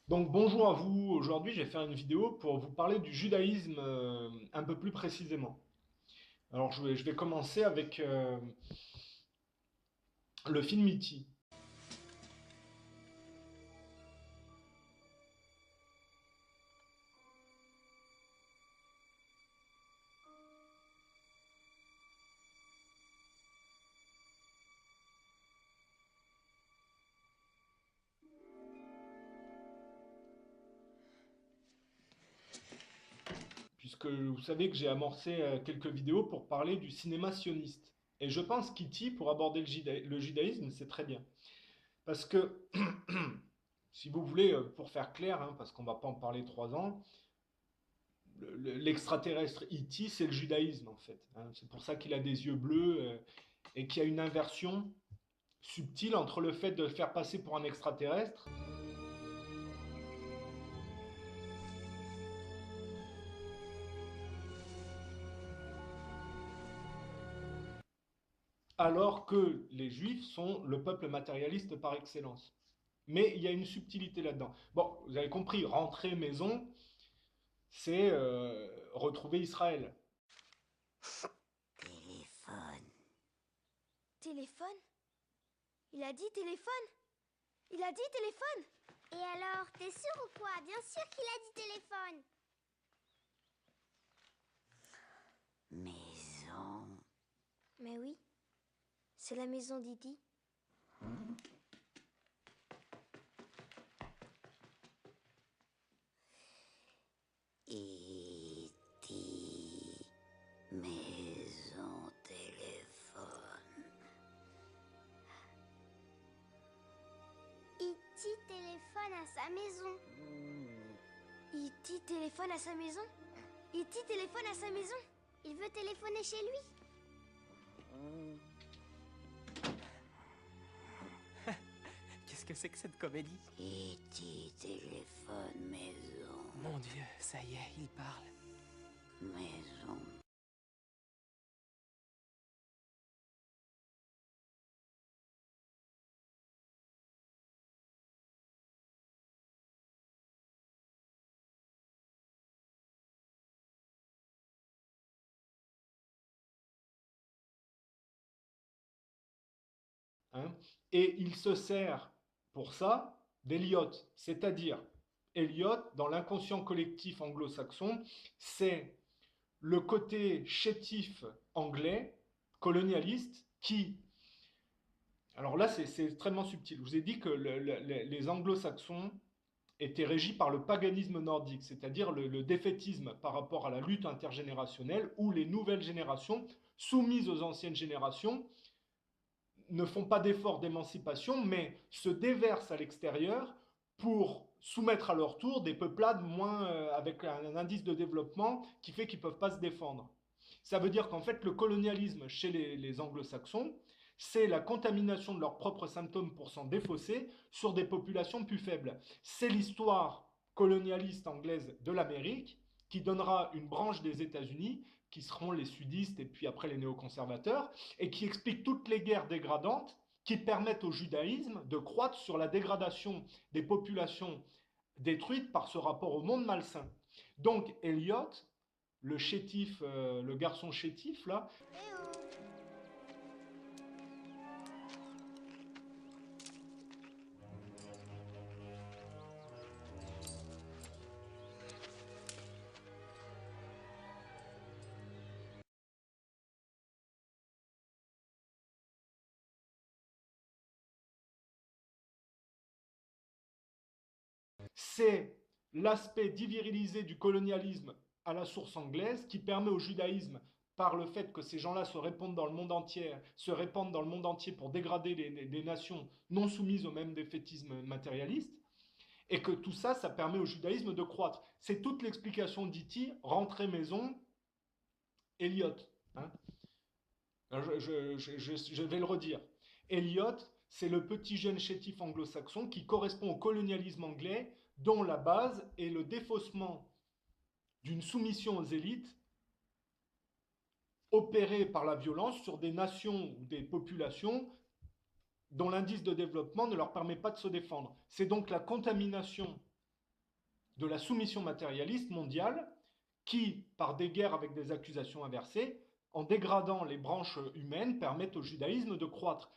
Donc bonjour à vous, aujourd'hui je vais faire une vidéo pour vous parler du judaïsme un peu plus précisément. Alors je vais commencer avec le film E.T. Puisque vous savez que j'ai amorcé quelques vidéos pour parler du cinéma sioniste. Et je pense qu'E.T. pour aborder le judaïsme c'est très bien. Parce que, si vous voulez, pour faire clair, hein, parce qu'on ne va pas en parler 3 ans, l'extraterrestre E.T. c'est le judaïsme en fait, hein. C'est pour ça qu'il a des yeux bleus et qu'il y a une inversion subtil entre le fait de le faire passer pour un extraterrestre, alors que les juifs sont le peuple matérialiste par excellence. Mais il y a une subtilité là-dedans. Bon, vous avez compris, rentrer maison, c'est retrouver Israël. Téléphone. Téléphone? Il a dit téléphone? Il a dit téléphone? Et alors, t'es sûr ou quoi? Bien sûr qu'il a dit téléphone. Maison. Mais oui, c'est la maison d'Idi. E.T. Maison téléphone. Iti téléphone à sa maison. E.T. téléphone à sa maison? E.T. téléphone à sa maison? Il veut téléphoner chez lui. Qu'est-ce que c'est que cette comédie? E.T. téléphone maison. Mon Dieu, ça y est, il parle. Maison. Hein, et il se sert pour ça d'Eliot, c'est-à-dire Eliot, dans l'inconscient collectif anglo-saxon, c'est le côté chétif anglais, colonialiste, qui... Alors là, c'est extrêmement subtil. Je vous ai dit que les anglo-saxons étaient régis par le paganisme nordique, c'est-à-dire le défaitisme par rapport à la lutte intergénérationnelle, où les nouvelles générations, soumises aux anciennes générations, ne font pas d'efforts d'émancipation, mais se déversent à l'extérieur pour soumettre à leur tour des peuplades moins, avec un indice de développement qui fait qu'ils ne peuvent pas se défendre. Ça veut dire qu'en fait, le colonialisme chez les anglo-saxons, c'est la contamination de leurs propres symptômes pour s'en défausser sur des populations plus faibles. C'est l'histoire colonialiste anglaise de l'Amérique qui donnera une branche des États-Unis, qui seront les sudistes et puis après les néoconservateurs, et qui explique toutes les guerres dégradantes qui permettent au judaïsme de croître sur la dégradation des populations détruites par ce rapport au monde malsain. Donc Eliot, le chétif, le garçon chétif là, Eh oh. c'est l'aspect divirilisé du colonialisme à la source anglaise qui permet au judaïsme, par le fait que ces gens-là se répandent dans le monde entier, se répandent dans le monde entier pour dégrader des nations non soumises au même défaitisme matérialiste, et que tout ça, ça permet au judaïsme de croître. C'est toute l'explication d'Iti, rentrer maison, Eliot. Hein. Je vais le redire. Eliot, c'est le petit jeune chétif anglo-saxon qui correspond au colonialisme anglais, dont la base est le défaussement d'une soumission aux élites opérée par la violence sur des nations ou des populations dont l'indice de développement ne leur permet pas de se défendre. C'est donc la contamination de la soumission matérialiste mondiale qui, par des guerres avec des accusations inversées, en dégradant les branches humaines, permettent au judaïsme de croître.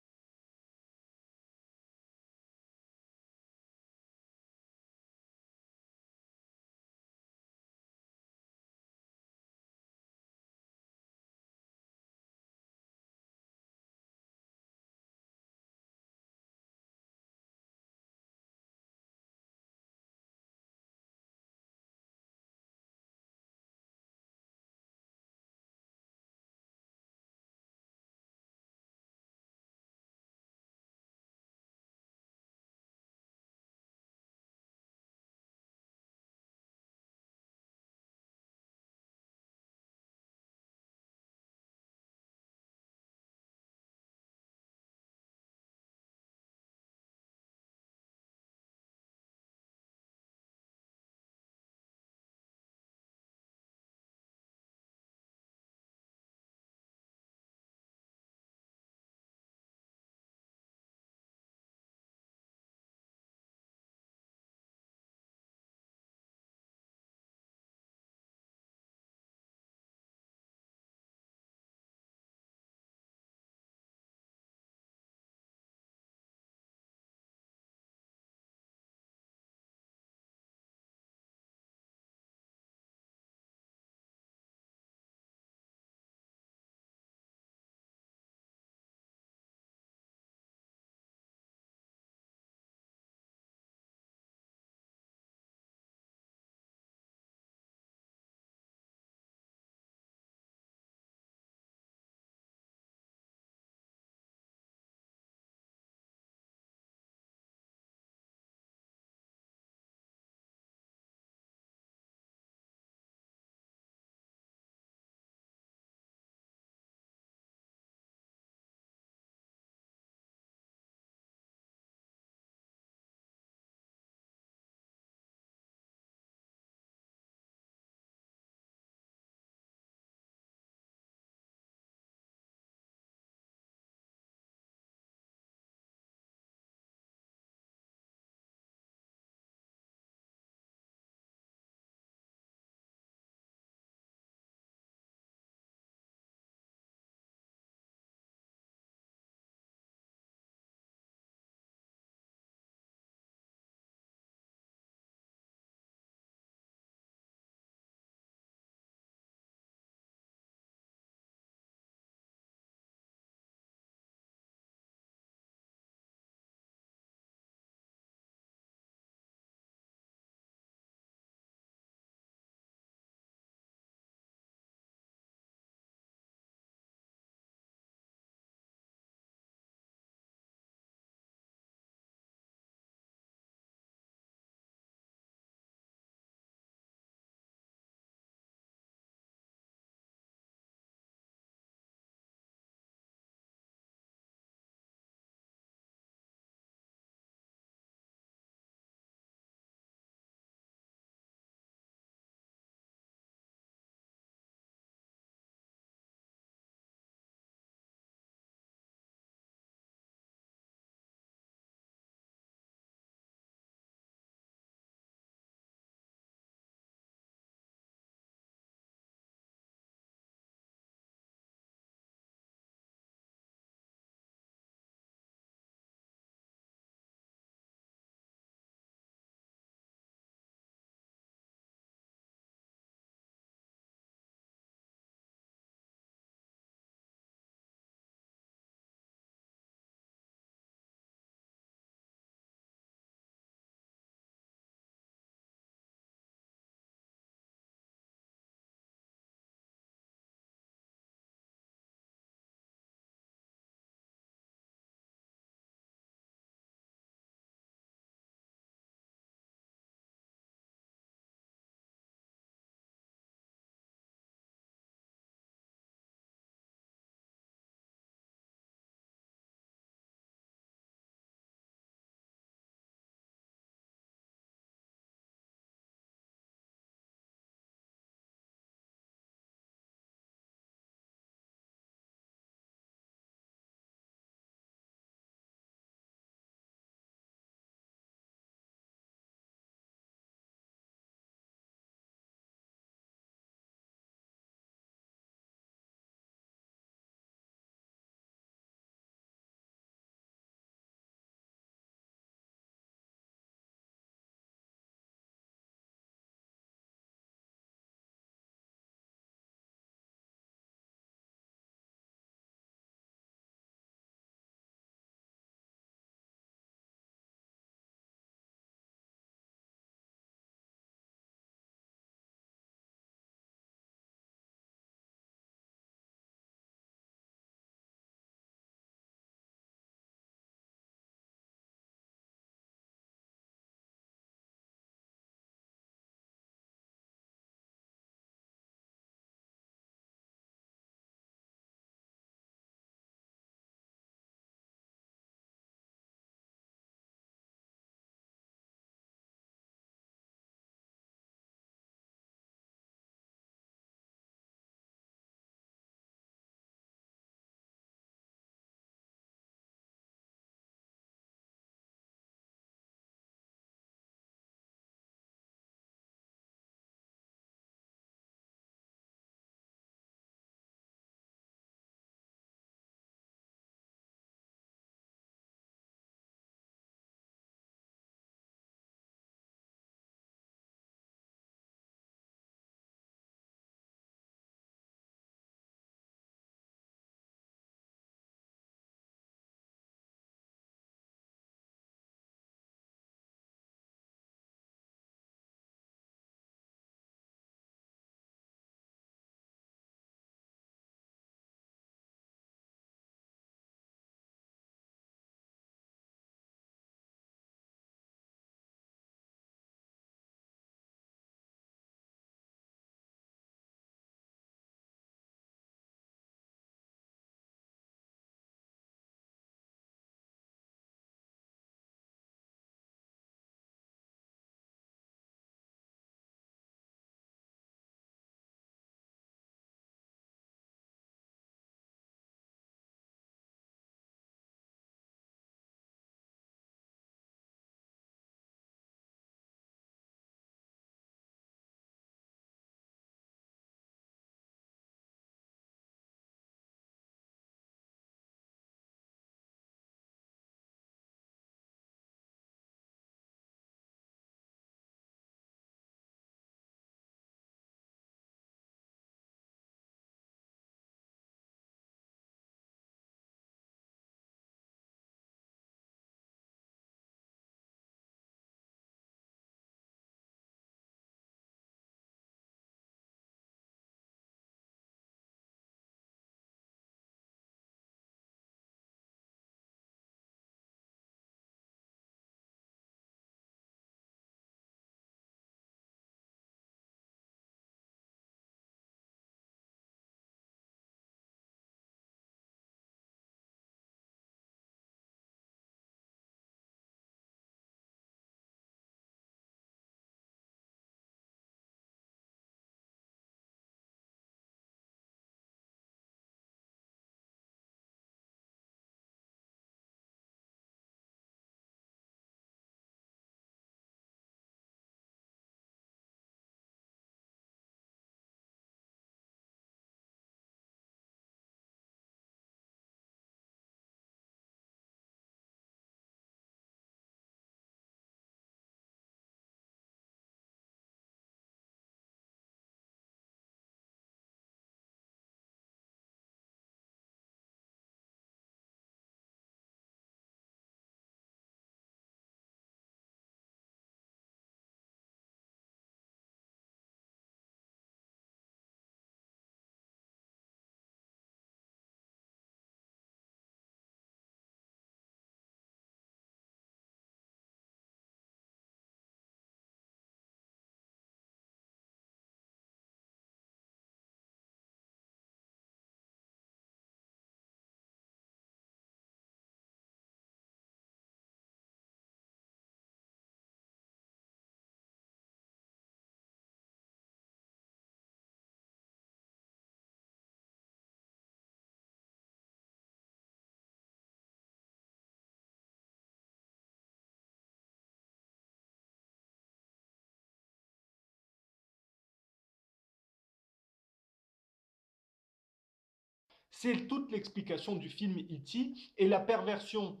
C'est toute l'explication du film E.T. et la perversion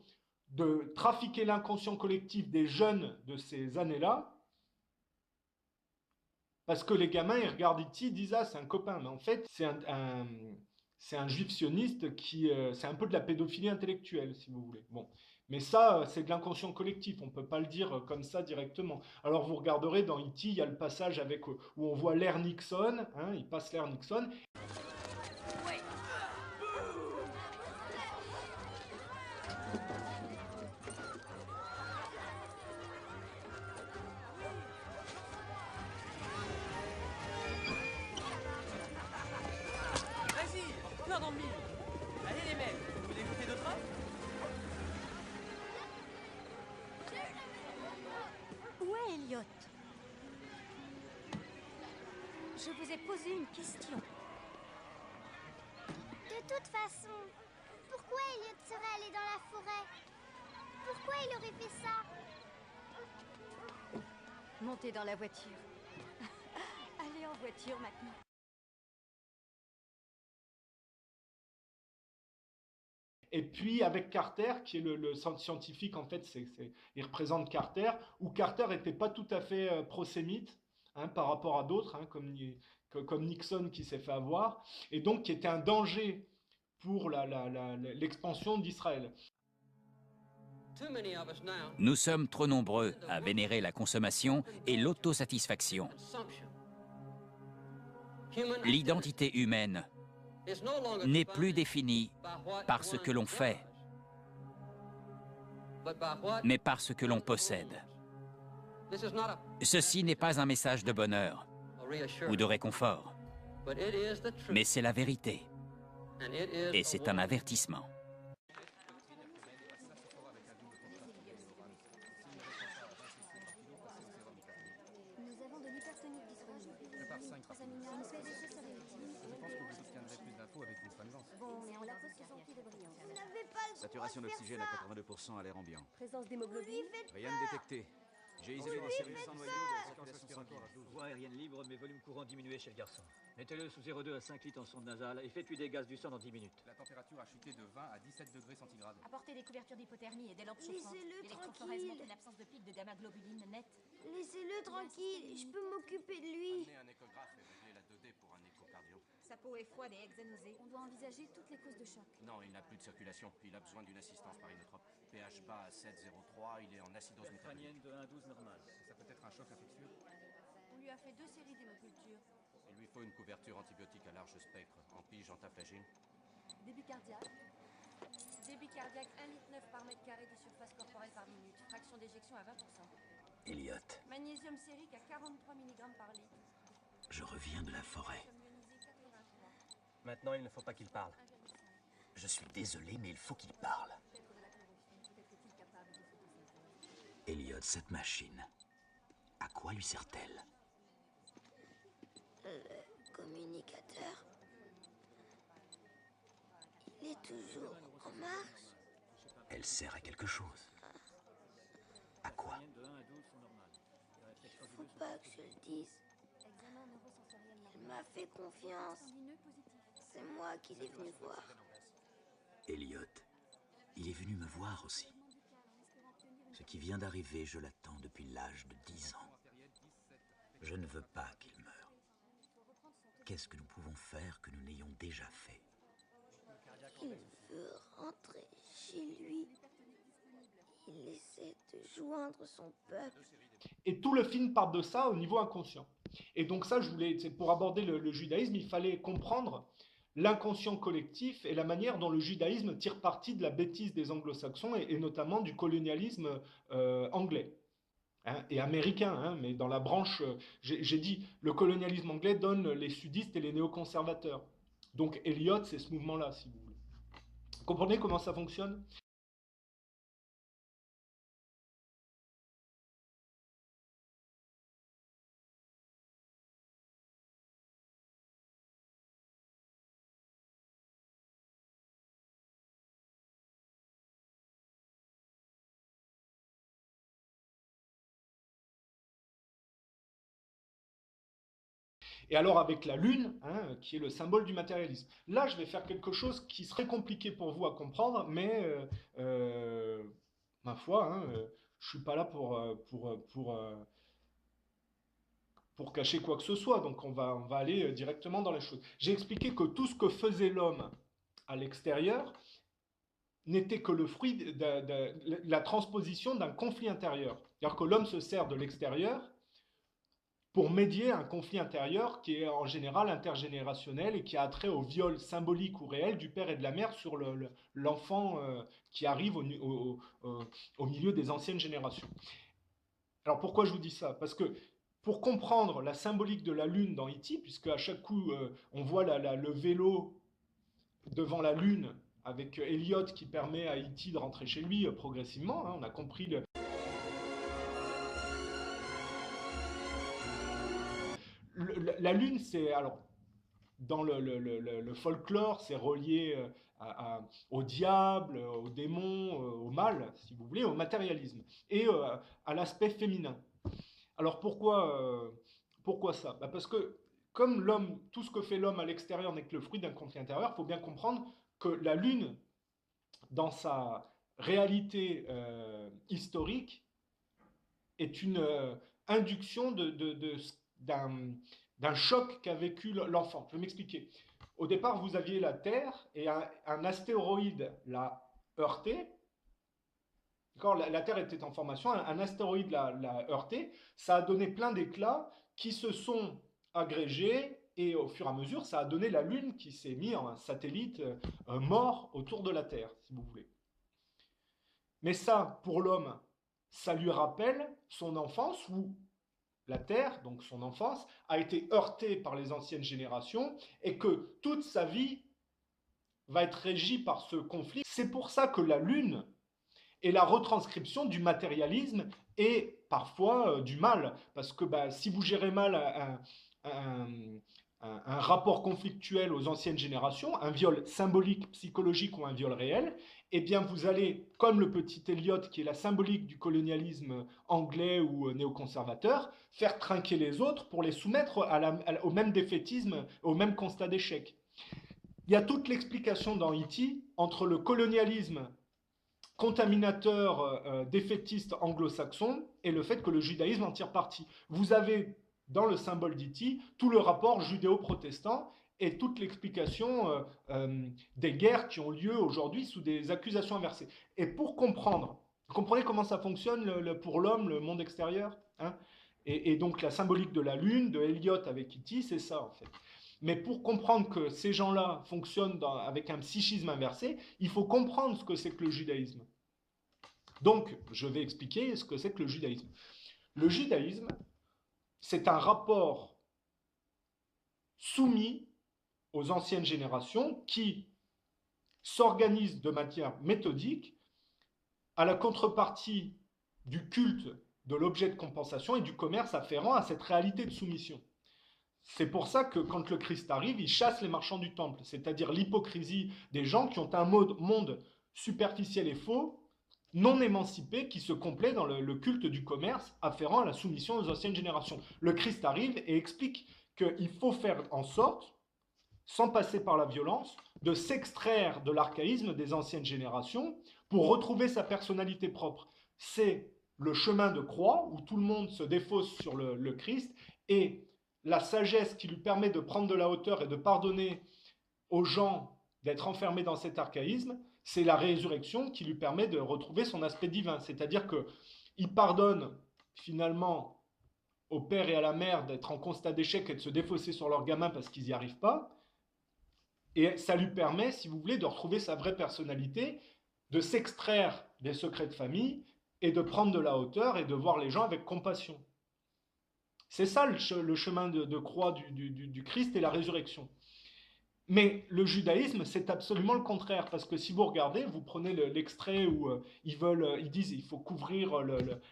de trafiquer l'inconscient collectif des jeunes de ces années-là, parce que les gamins, ils regardent E.T., ils disent « Ah, c'est un copain », mais en fait, c'est un juif sioniste qui... c'est un peu de la pédophilie intellectuelle, si vous voulez. Bon. Mais ça, c'est de l'inconscient collectif, on ne peut pas le dire comme ça directement. Alors vous regarderez dans E.T., il y a le passage avec, où on voit l'ère Nixon, hein, il passe l'ère Nixon. Vas-y, plein dans le mille. Allez les mecs, vous écoutez de train? Où est Elliot? Je vous ai posé une question. De toute façon, pourquoi Elliot serait allé dans la forêt? Pourquoi il aurait fait ça? Montez dans la voiture. Allez en voiture maintenant. Et puis avec Carter, qui est le scientifique, en fait, il représente Carter, où Carter n'était pas tout à fait prosémite, hein, par rapport à d'autres, hein, comme Nixon qui s'est fait avoir, et donc qui était un danger pour l'expansion d'Israël. Nous sommes trop nombreux à vénérer la consommation et l'autosatisfaction. L'identité humaine n'est plus définie par ce que l'on fait, mais par ce que l'on possède. Ceci n'est pas un message de bonheur ou de réconfort, mais c'est la vérité, et c'est un avertissement. Nous avons de l'hypertonique disponible. Je pars 5 rapides. Je pense que vous obtiendrez plus d'infos avec une lance. Bon, mais on la pose sous son pied de brillance. Vous n'avez pas le droit Saturation de faire d'oxygène ça. à 82% à l'air ambiant. Présence d'hémoglobine. Rien de détecté. J'ai isolé des cellules sans noyau de la circulation sanguine. Voie aérienne libre, mais volume courant diminué chez le garçon. Mettez-le sous 0,2 à 5 litres en sonde nasale et faites-lui des gaz du sang dans 10 minutes. La température a chuté de 20 à 17 degrés centigrades. Apportez des couvertures d'hypothermie et des lampes chauffantes. Laissez-le L'électrophorèse tranquille. montre une absence de pic de gamma-globuline nette. Laissez-le tranquille, je peux m'occuper de lui. Amenez un échographe et réglez la 2D pour un échocardio. Sa peau est froide et exanosée. On doit envisager toutes les causes de choc. Non, il n'a plus de circulation. Il a besoin d'une assistance par inotrope. pH bas à 7,03, il est en acidose métabolique. Crânienne de 1,12 normal. Ça peut être un choc infectieux. On lui a fait 2 séries d'hémoculture. Il lui faut une couverture antibiotique à large spectre, en pige entaflagine. Débit cardiaque. Débit cardiaque 1,9 litre par mètre carré de surface corporelle par minute. Fraction d'éjection à 20%. Elliot, Magnésium sérique à 43 mg par litre. je reviens de la forêt. Calcium ionisé 83. Maintenant, il ne faut pas qu'il parle. 1,5. Je suis désolé, mais il faut qu'il parle. Peut-être de la chloroquine. Peut-être est-il capable de photosynthèse. Elliot, cette machine, à quoi lui sert-elle? Le communicateur. Il est toujours en marche. Elle sert à quelque chose. À quoi? Crânienne de 1 à 12 sont normales. Les réflexions du Faut 2 sont pas que je le dise. Examen neurosensoriel Il normal. m'a fait confiance. Sanguineux positif. C'est moi qui l'ai venu voir. Elliot, il est venu me voir aussi. Ce qui vient d'arriver, je l'attends depuis l'âge de 10 ans. Je ne veux pas qu'il meure. Qu'est-ce que nous pouvons faire que nous n'ayons déjà fait? Il veut rentrer chez lui. Il essaie de joindre son peuple. Et tout le film part de ça au niveau inconscient. Et donc ça, c'est pour aborder le judaïsme, il fallait comprendre l'inconscient collectif et la manière dont le judaïsme tire parti de la bêtise des anglo-saxons et notamment du colonialisme anglais. Hein, et américain, hein, mais dans la branche, j'ai dit, le colonialisme anglais donne les sudistes et les néoconservateurs. Donc Eliot, c'est ce mouvement-là, si vous voulez. Vous comprenez comment ça fonctionne? Et alors avec la lune, hein, qui est le symbole du matérialisme. Là, je vais faire quelque chose qui serait compliqué pour vous à comprendre, mais ma foi, hein, je suis pas là pour cacher quoi que ce soit, donc on va aller directement dans les choses. J'ai expliqué que tout ce que faisait l'homme à l'extérieur n'était que le fruit de la transposition d'un conflit intérieur. C'est-à-dire que l'homme se sert de l'extérieur pour médier un conflit intérieur qui est en général intergénérationnel et qui a trait au viol symbolique ou réel du père et de la mère sur l'enfant qui arrive au milieu des anciennes générations. Alors pourquoi je vous dis ça? Parce que pour comprendre la symbolique de la lune dans E.T., puisque à chaque coup on voit le vélo devant la lune avec Elliot qui permet à E.T. de rentrer chez lui progressivement, hein, on a compris la lune, c'est alors dans le folklore, c'est relié au diable, au démon, au mal, si vous voulez, au matérialisme et à l'aspect féminin. Alors pourquoi ça? Parce que comme l'homme, tout ce que fait l'homme à l'extérieur n'est que le fruit d'un conflit intérieur, il faut bien comprendre que la lune, dans sa réalité historique, est une induction d'un choc qu'a vécu l'enfant. Je vais m'expliquer. Au départ, vous aviez la Terre et un astéroïde l'a heurté. La Terre était en formation, un astéroïde l'a heurté. Ça a donné plein d'éclats qui se sont agrégés et au fur et à mesure, ça a donné la Lune qui s'est mis en un satellite mort autour de la Terre, si vous voulez. Mais ça, pour l'homme, ça lui rappelle son enfance où la Terre, donc son enfance, a été heurtée par les anciennes générations et que toute sa vie va être régie par ce conflit. C'est pour ça que la Lune est la retranscription du matérialisme et parfois du mal. Parce que si vous gérez mal un rapport conflictuel aux anciennes générations, un viol symbolique, psychologique ou un viol réel, eh bien vous allez, comme le petit Elliot qui est la symbolique du colonialisme anglais ou néoconservateur, faire trinquer les autres pour les soumettre au même défaitisme, au même constat d'échec. Il y a toute l'explication dans E.T. entre le colonialisme contaminateur défaitiste anglo-saxon et le fait que le judaïsme en tire parti. Vous avez dans le symbole d'E.T. tout le rapport judéo-protestant et toute l'explication des guerres qui ont lieu aujourd'hui sous des accusations inversées. Et pour comprendre, vous comprenez comment ça fonctionne pour l'homme, le monde extérieur, hein, et donc la symbolique de la lune, de Elliot avec E.T., c'est ça en fait. Mais pour comprendre que ces gens-là fonctionnent avec un psychisme inversé, il faut comprendre ce que c'est que le judaïsme. Donc, je vais expliquer ce que c'est que le judaïsme. Le judaïsme, c'est un rapport soumis aux anciennes générations qui s'organise de manière méthodique à la contrepartie du culte de l'objet de compensation et du commerce afférent à cette réalité de soumission. C'est pour ça que quand le Christ arrive, il chasse les marchands du temple, c'est-à-dire l'hypocrisie des gens qui ont un monde superficiel et faux, non émancipé, qui se complaît dans le culte du commerce afférent à la soumission aux anciennes générations. Le Christ arrive et explique qu'il faut faire en sorte, sans passer par la violence, de s'extraire de l'archaïsme des anciennes générations pour retrouver sa personnalité propre. C'est le chemin de croix où tout le monde se défausse sur le Christ et la sagesse qui lui permet de prendre de la hauteur et de pardonner aux gens d'être enfermés dans cet archaïsme, c'est la résurrection qui lui permet de retrouver son aspect divin. C'est-à-dire qu'il pardonne finalement au père et à la mère d'être en constat d'échec et de se défausser sur leurs gamins parce qu'ils n'y arrivent pas. Et ça lui permet, si vous voulez, de retrouver sa vraie personnalité, de s'extraire des secrets de famille et de prendre de la hauteur et de voir les gens avec compassion. C'est ça le chemin de croix du Christ et la résurrection. Mais le judaïsme, c'est absolument le contraire, parce que si vous regardez, vous prenez l'extrait où ils disent qu'il faut couvrir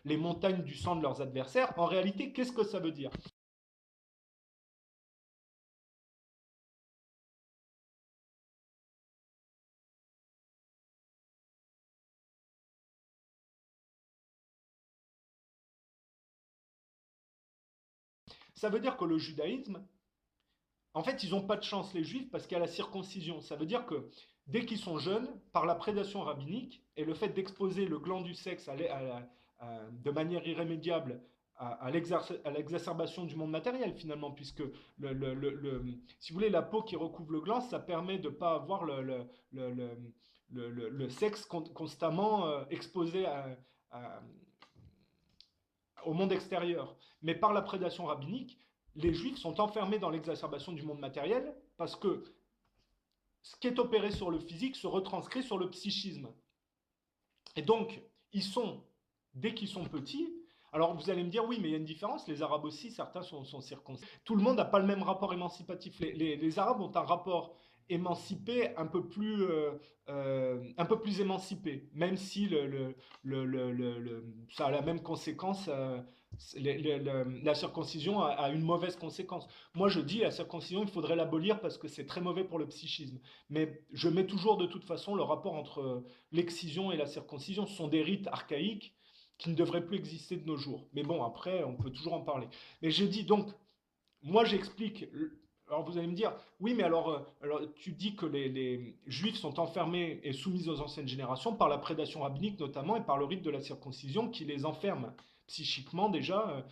les montagnes du sang de leurs adversaires. En réalité, qu'est-ce que ça veut dire ? Ça veut dire que le judaïsme en fait, ils n'ont pas de chance, les juifs, parce qu'il y a la circoncision. Ça veut dire que dès qu'ils sont jeunes, par la prédation rabbinique et le fait d'exposer le gland du sexe de manière irrémédiable à l'exacerbation du monde matériel, finalement, puisque, si vous voulez, la peau qui recouvre le gland, ça permet de ne pas avoir le sexe constamment exposé au monde extérieur. Mais par la prédation rabbinique, les juifs sont enfermés dans l'exacerbation du monde matériel parce que ce qui est opéré sur le physique se retranscrit sur le psychisme. Et donc, dès qu'ils sont petits, alors vous allez me dire, oui, mais il y a une différence, les Arabes aussi, certains sont circoncis. Tout le monde n'a pas le même rapport émancipatif. Les Arabes ont un rapport émancipé un peu plus émancipé, même si ça a la même conséquence. La circoncision a une mauvaise conséquence. Moi, je dis la circoncision, il faudrait l'abolir parce que c'est très mauvais pour le psychisme. Mais je mets toujours de toute façon le rapport entre l'excision et la circoncision. Ce sont des rites archaïques qui ne devraient plus exister de nos jours. Mais bon, après, on peut toujours en parler. Mais je dis donc, moi j'explique. Alors vous allez me dire, oui, mais alors tu dis que les juifs sont enfermés et soumis aux anciennes générations par la prédation rabbinique notamment et par le rite de la circoncision qui les enferme psychiquement déjà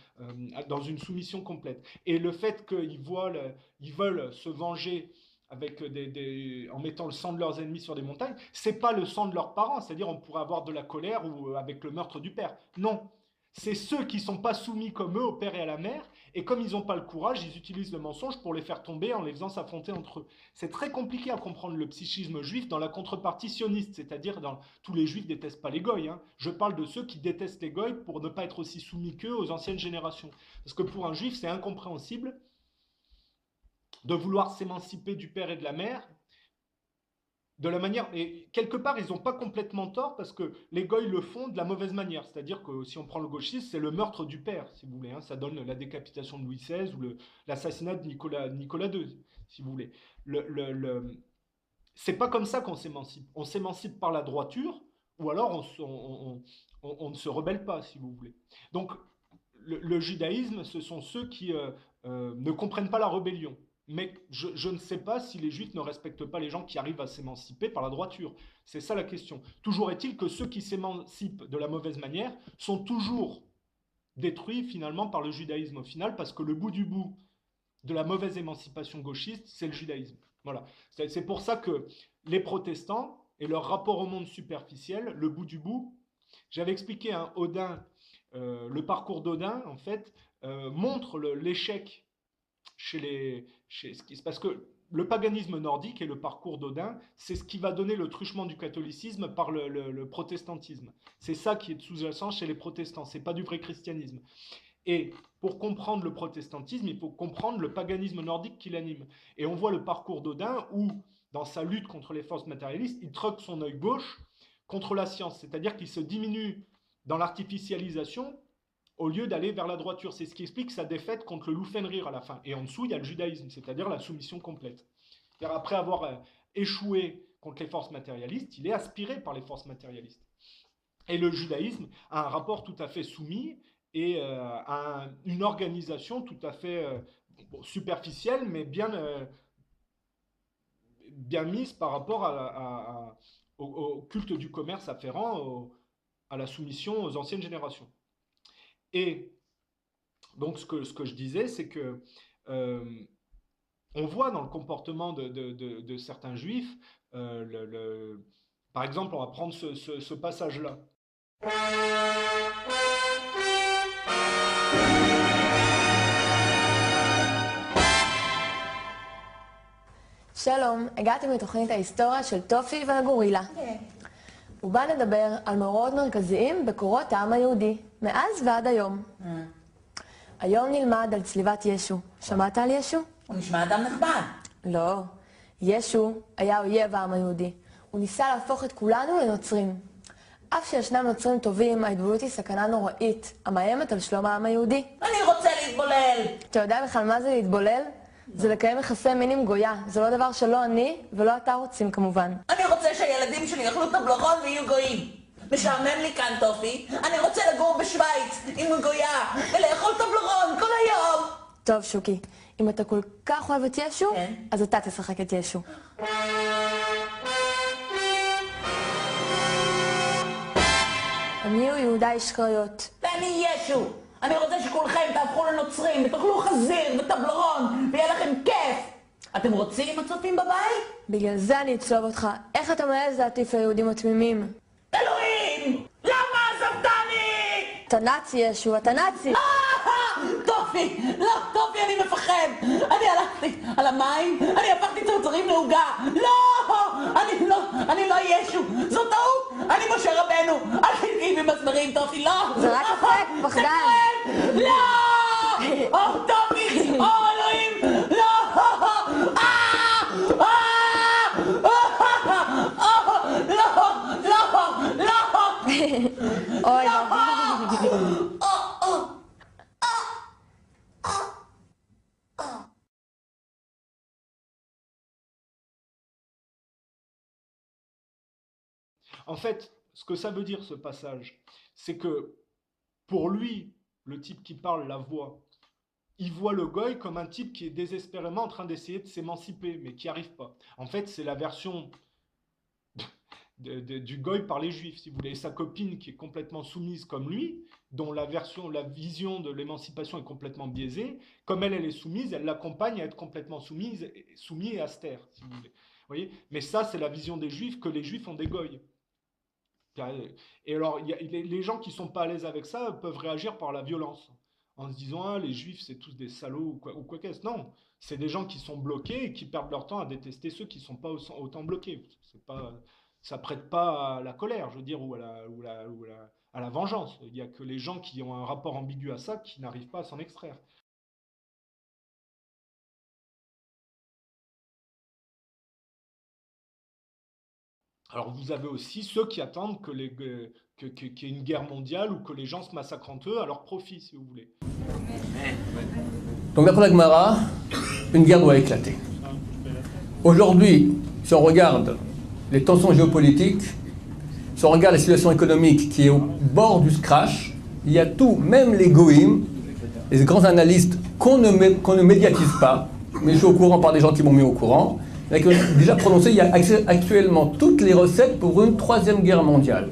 dans une soumission complète. Et le fait qu'ils veulent se venger avec en mettant le sang de leurs ennemis sur des montagnes, c'est pas le sang de leurs parents, c'est-à-dire on pourrait avoir de la colère ou avec le meurtre du père. Non, c'est ceux qui sont pas soumis comme eux au père et à la mère, et comme ils n'ont pas le courage, ils utilisent le mensonge pour les faire tomber en les faisant s'affronter entre eux. C'est très compliqué à comprendre le psychisme juif dans la contrepartie sioniste, c'est-à-dire tous les juifs détestent pas les goïs. Hein. Je parle de ceux qui détestent les goïs pour ne pas être aussi soumis qu'eux aux anciennes générations. Parce que pour un juif, c'est incompréhensible de vouloir s'émanciper du père et de la mère, de la manière, et quelque part ils n'ont pas complètement tort parce que les goïs le font de la mauvaise manière, c'est-à-dire que si on prend le gauchisme, c'est le meurtre du père, si vous voulez, hein, ça donne la décapitation de Louis XVI ou l'assassinat de Nicolas II, si vous voulez. C'est pas comme ça qu'on s'émancipe, on s'émancipe par la droiture, ou alors on ne se rebelle pas, si vous voulez. Donc le judaïsme, ce sont ceux qui ne comprennent pas la rébellion. Mais je ne sais pas si les juifs ne respectent pas les gens qui arrivent à s'émanciper par la droiture. C'est ça la question. Toujours est-il que ceux qui s'émancipent de la mauvaise manière sont toujours détruits finalement par le judaïsme au final, parce que le bout du bout de la mauvaise émancipation gauchiste, c'est le judaïsme. Voilà. C'est pour ça que les protestants et leur rapport au monde superficiel, le bout du bout, j'avais expliqué Odin, le parcours d'Odin, en fait, montre l'échec parce que le paganisme nordique et le parcours d'Odin, c'est ce qui va donner le truchement du catholicisme par le protestantisme. C'est ça qui est sous-jacent chez les protestants, c'est pas du vrai christianisme. Et pour comprendre le protestantisme, il faut comprendre le paganisme nordique qui l'anime. Et on voit le parcours d'Odin où, dans sa lutte contre les forces matérialistes, il troque son œil gauche contre la science, c'est-à-dire qu'il se diminue dans l'artificialisation au lieu d'aller vers la droiture. C'est ce qui explique sa défaite contre le Loufenrir à la fin. Et en dessous, il y a le judaïsme, c'est-à-dire la soumission complète. C'est-à-dire après avoir échoué contre les forces matérialistes, il est aspiré par les forces matérialistes. Et le judaïsme a un rapport tout à fait soumis et a une organisation tout à fait superficielle, mais bien mise par rapport au culte du commerce afférent, à la soumission aux anciennes générations. Et donc ce que je disais, c'est que on voit dans le comportement de certains juifs, par exemple, on va prendre ce passage-là. שלום, הגעתי מתוכנית ההיסטוריה של טופי והגורילה. ובה נדבר על מאורעות מרכזיים בקורות העם היהודי, מאז ועד היום. היום נלמד על צליבת ישו. שמעת על ישו? הוא נשמע אדם נכבד. לא. ישו היה אויב העם היהודי. הוא ניסה להפוך את כולנו לנוצרים. אף שישנם נוצרים טובים, ההתבוללות היא סכנה נוראית, המאיימת על שלום העם היהודי. אני רוצה להתבולל. אתה יודע בכלל מה זה להתבולל? זה לקיים יחסי מין עם גויה. זה לא דבר שלא אני ולא אתה רוצים כמובן. אני רוצה שהילדים שלי יאכלו טבלרון ויהיו גויים. משעמם לי כאן, טופי. אני רוצה לגור בשוויץ עם גויה ולאכול טבלרון כל היום. טוב, שוקי. אם אתה כל כך אוהב את ישו, אז אתה תשחק את ישו. אני הוא יהודה איש קריות. ואני ישו. אני רוצה שכולכם תהפכו לנוצרים ותאכלו חזיר וטבלרון ויהיה לכם כיף. אתם רוצים, הצופים בבית? בגלל זה אני אצלוב אותך. איך אתה מעז להטיף ליהודים התמימים? אלוהים! למה עזבתני? אתה נאצי ישו, אתה נאצי! טופי! לא, טופי, אני מפחד! אני הלכתי על המים, אני הפכתי צרצרים לעוגה! לא! אני לא ישו! זו טעות! אני משה רבנו! אל תגיעי במסמרים, טופי, לא! זה רק אפק, פחדן! לא! או, טופי! או, אלוהים! לא! אוי, En fait, ce que ça veut dire ce passage, c'est que pour lui, le type qui parle la voix, il voit le goy comme un type qui est désespérément en train d'essayer de s'émanciper, mais qui n'y arrive pas. En fait, c'est la version du goy par les juifs, si vous voulez. Et sa copine qui est complètement soumise comme lui, dont la vision de l'émancipation est complètement biaisée, comme elle est soumise, elle l'accompagne à être complètement soumise et austère, si vous voulez. Vous voyez? Mais ça, c'est la vision des juifs, que les juifs ont des goys. Et alors, les gens qui ne sont pas à l'aise avec ça peuvent réagir par la violence, en se disant ah, les juifs c'est tous des salauds ou quoi qu'est-ce. Non, c'est des gens qui sont bloqués et qui perdent leur temps à détester ceux qui ne sont pas autant bloqués. Ça prête pas à la colère, je veux dire, ou à la vengeance. Il n'y a que les gens qui ont un rapport ambigu à ça qui n'arrivent pas à s'en extraire. Alors vous avez aussi ceux qui attendent qu'il y ait une guerre mondiale ou que les gens se massacrent entre eux à leur profit, si vous voulez. Donc d'après la Gemara, une guerre doit éclater. Aujourd'hui, si on regarde les tensions géopolitiques, si on regarde la situation économique qui est au bord du crash, il y a tout, même les goïms, les grands analystes qu'on ne médiatise pas, mais je suis au courant par des gens qui m'ont mis au courant, qui ont déjà prononcé, il y a actuellement toutes les recettes pour une troisième guerre mondiale.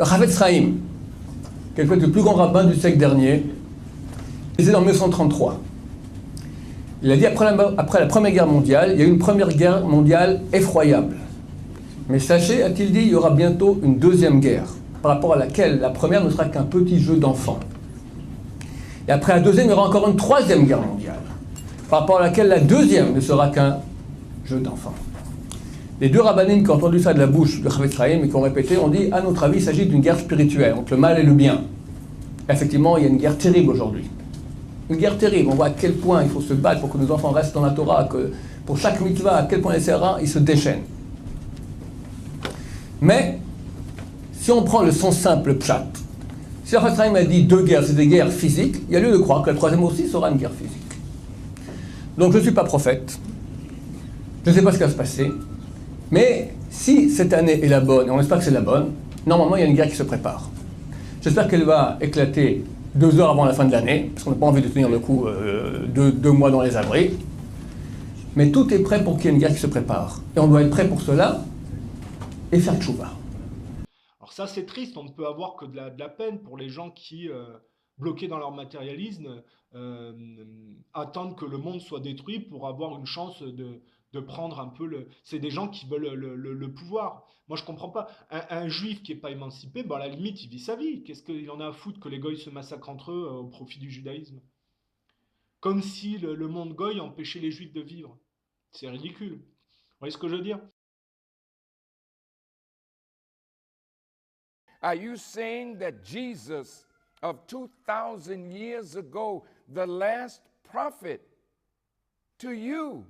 Le Chafetz Chaim, qui est le plus grand rabbin du siècle dernier, il disait en 1933. Il a dit après la Première Guerre mondiale, il y a eu une Première Guerre mondiale effroyable. Mais sachez, a-t-il dit, il y aura bientôt une deuxième guerre, par rapport à laquelle la première ne sera qu'un petit jeu d'enfant. Et après la deuxième, il y aura encore une troisième guerre mondiale, par rapport à laquelle la deuxième ne sera qu'un jeu d'enfant. Les deux rabbinim qui ont entendu ça de la bouche de Chafetz Chaim et qui ont répété, ont dit, à notre avis, il s'agit d'une guerre spirituelle, entre le mal et le bien. Et effectivement, il y a une guerre terrible aujourd'hui. Une guerre terrible. On voit à quel point il faut se battre pour que nos enfants restent dans la Torah, que pour chaque mitzvah, à quel point les serrins, ils se déchaînent. Mais, si on prend le sens simple, pshat, si Chafetz Chaim a dit deux guerres, c'est des guerres physiques, il y a lieu de croire que la troisième aussi sera une guerre physique. Donc je ne suis pas prophète, je ne sais pas ce qui va se passer, mais si cette année est la bonne, et on espère que c'est la bonne, normalement il y a une guerre qui se prépare. J'espère qu'elle va éclater 2 heures avant la fin de l'année, parce qu'on n'a pas envie de tenir le coup 2 mois dans les abris. Mais tout est prêt pour qu'il y ait une guerre qui se prépare. Et on doit être prêt pour cela et faire tchouva. Alors ça c'est triste, on ne peut avoir que de la peine pour les gens qui, bloqués dans leur matérialisme, attendent que le monde soit détruit pour avoir une chance de prendre un peu le... C'est des gens qui veulent le pouvoir. Moi, je comprends pas. Un juif qui n'est pas émancipé, à la limite, il vit sa vie. Qu'est-ce qu'il en a à foutre que les goïs se massacrent entre eux au profit du judaïsme? Comme si le monde goï empêchait les juifs de vivre. C'est ridicule. Vous voyez ce que je veux dire? Are you saying that Jesus of 2,000 years ago, the last prophet, to you,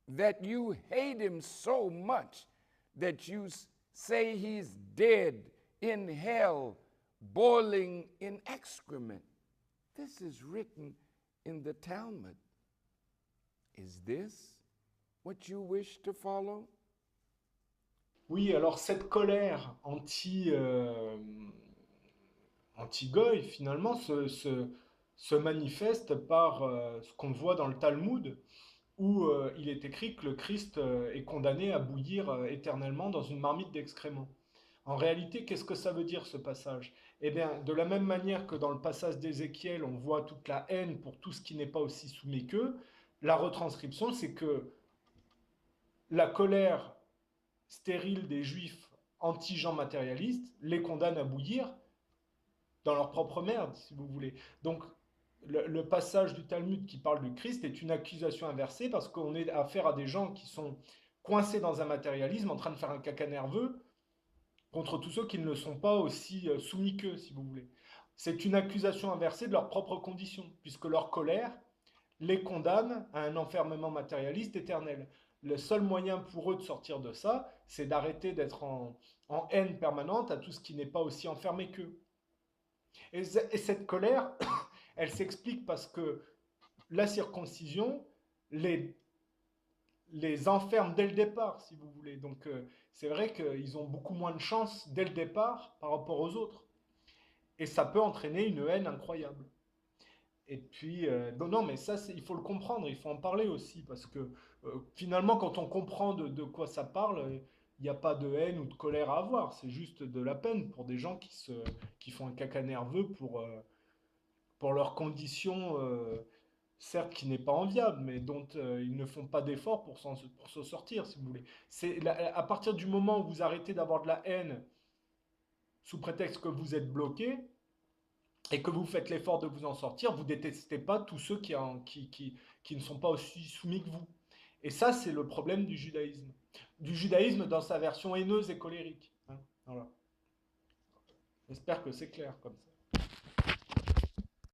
that you hate him so much that you say he's dead in hell, boiling in excrement? This is written in the Talmud. Is this what you wish to follow? Oui, alors cette colère anti-goy, finalement, se manifeste par ce qu'on voit dans le Talmud, où il est écrit que le Christ est condamné à bouillir éternellement dans une marmite d'excréments. En réalité, qu'est-ce que ça veut dire ce passage? Eh bien, de la même manière que dans le passage d'Ézéchiel, on voit toute la haine pour tout ce qui n'est pas aussi soumis qu'eux, la retranscription, c'est que la colère stérile des Juifs anti-gens matérialistes les condamne à bouillir dans leur propre merde, si vous voulez. Donc, le passage du Talmud qui parle du Christ est une accusation inversée parce qu'on est affaire à des gens qui sont coincés dans un matérialisme, en train de faire un caca nerveux contre tous ceux qui ne le sont pas aussi soumis qu'eux, si vous voulez. C'est une accusation inversée de leurs propres conditions, puisque leur colère les condamne à un enfermement matérialiste éternel. Le seul moyen pour eux de sortir de ça, c'est d'arrêter d'être en haine permanente à tout ce qui n'est pas aussi enfermé qu'eux. Et cette colère, elle s'explique parce que la circoncision les enferme dès le départ, si vous voulez. Donc c'est vrai qu'ils ont beaucoup moins de chance dès le départ par rapport aux autres. Et ça peut entraîner une haine incroyable. Et puis, non, mais ça, il faut le comprendre, il faut en parler aussi, parce que finalement, quand on comprend de quoi ça parle, il n'y a pas de haine ou de colère à avoir, c'est juste de la peine pour des gens qui font un caca nerveux pour leurs conditions, certes qui n'est pas enviable, mais dont ils ne font pas d'efforts pour se sortir, si vous voulez. À partir du moment où vous arrêtez d'avoir de la haine sous prétexte que vous êtes bloqué, et que vous faites l'effort de vous en sortir, vous ne détestez pas tous ceux qui ne sont pas aussi soumis que vous. Et ça, c'est le problème du judaïsme. Du judaïsme dans sa version haineuse et colérique. Hein, voilà. J'espère que c'est clair comme ça.